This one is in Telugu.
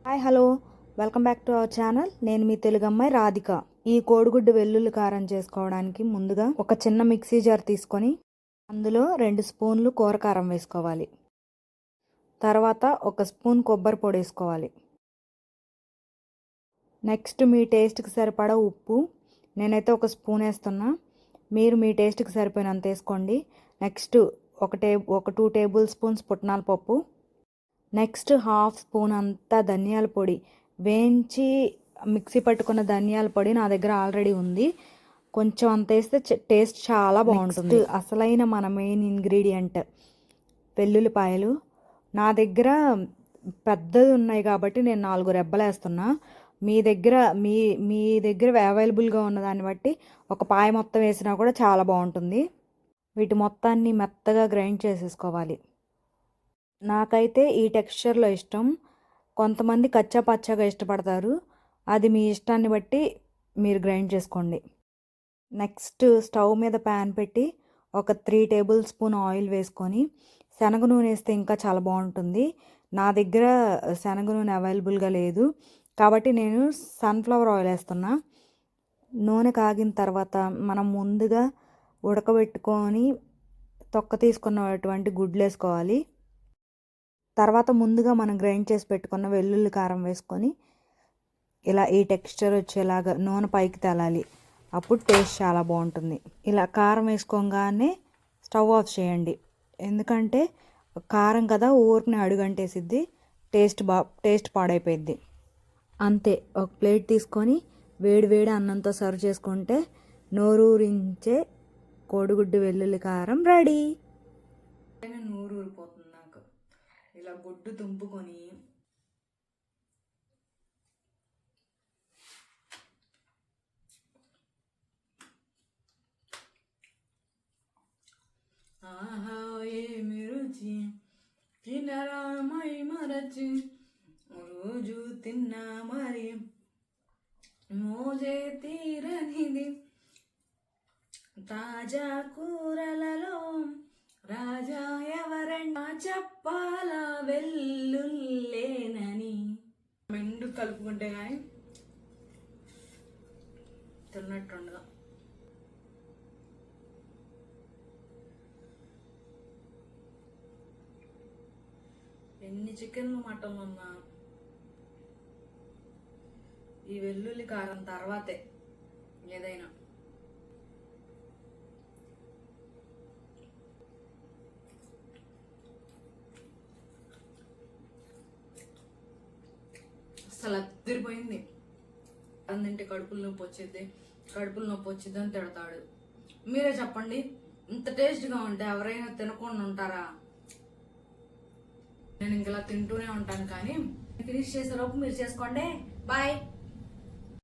Hi hello welcome back to our channel. నేను మీ తెలుగు అమ్మాయి రాధిక. ఈ కోడిగుడ్డు వెల్లుల్లి కారం చేసుకోవడానికి ముందుగా ఒక చిన్న మిక్సీ జార్ తీసుకొని అందులో 2 స్పూన్లు కూర కారం వేసుకోవాలి. తర్వాత 1 స్పూన్ కొబ్బరి పొడి వేసుకోవాలి. నెక్స్ట్ మీ టేస్ట్కి సరిపడా ఉప్పు, నేనైతే 1 స్పూన్ వేస్తున్నా, మీరు మీ టేస్ట్కి సరిపోయినంత వేసుకోండి. నెక్స్ట్ ఒక 2 టేబుల్ స్పూన్స్ పుట్నాల పప్పు, నెక్స్ట్ 1/2 స్పూన్ అంతా ధనియాల పొడి, వేయించి మిక్సీ పట్టుకున్న ధనియాల పొడి నా దగ్గర ఆల్రెడీ ఉంది. కొంచెం అంత వేస్తే టేస్ట్ చాలా బాగుంటుంది. అసలైన మన మెయిన్ ఇంగ్రీడియంట్ వెల్లుల్లిపాయలు. నా దగ్గర పెద్దది ఉన్నాయి కాబట్టి నేను 4 రెబ్బలు వేస్తున్నా. మీ దగ్గర అవైలబుల్గా ఉన్న దాన్ని బట్టి ఒక పాయ మొత్తం వేసినా కూడా చాలా బాగుంటుంది. వీటి మొత్తాన్ని మెత్తగా గ్రైండ్ చేసేసుకోవాలి. నాకైతే ఈ టెక్స్చర్లో ఇష్టం. కొంతమంది కచ్చా పచ్చగా ఇష్టపడతారు, అది మీ ఇష్టాన్ని బట్టి మీరు గ్రైండ్ చేసుకోండి. నెక్స్ట్ స్టవ్ మీద ప్యాన్ పెట్టి ఒక 3 టేబుల్ స్పూన్ ఆయిల్ వేసుకొని శనగ నూనె వేస్తే ఇంకా చాలా బాగుంటుంది. నా దగ్గర శనగ నూనె అవైలబుల్గా లేదు కాబట్టి నేను సన్ఫ్లవర్ ఆయిల్ వేస్తున్నా. నూనె కాగిన తర్వాత మనం ముందుగా ఉడకబెట్టుకొని తొక్క తీసుకున్నటువంటి గుడ్లు వేసుకోవాలి. తర్వాత ముందుగా మనం గ్రైండ్ చేసి పెట్టుకున్న వెల్లుల్లి కారం వేసుకొని ఇలా ఈ టెక్స్చర్ వచ్చేలాగా నూనె పైకి తేలాలి. అప్పుడు టేస్ట్ చాలా బాగుంటుంది. ఇలా కారం వేసుకోగానే స్టవ్ ఆఫ్ చేయండి, ఎందుకంటే కారం కదా ఊరిని అడుగంటేసిద్ది, టేస్ట్ పాడైపోయిద్ది. అంతే, ఒక ప్లేట్ తీసుకొని వేడి వేడి అన్నంతో సర్వ్ చేసుకుంటే నోరూరించే కోడిగుడ్డు వెల్లుల్లి కారం రెడీ. నోరు ఊరిపోతుంది నాకు. ఇలా గుడ్డు తుంపుకొని ఆహా ఏమి రుచి తినరా మై మరచి రోజు తిన్నా మరి మోజే తీరనిది తాజా కూరలలో రాజా ఎవరంటా చెప్పాల వెల్లుల్లేనని. మెండు కలుపుకుంటే కానీ తిన్నట్టుండగా. ఎన్ని చికెన్లు మటన్లు ఉన్నా ఈ వెల్లుల్లి కారం తర్వాతే ఏదైనా. అసలు అద్దరిపోయింది. అందంటే కడుపులు నొప్పి వచ్చింది అని తిడతాడు. మీరే చెప్పండి, ఇంత టేస్ట్గా ఉంటే ఎవరైనా తినకుండా ఉంటారా? నేను ఇంకలా తింటూనే ఉంటాను, కానీ ఫినిష్ చేసేలోపు మీరు చేసుకోండి. బాయ్.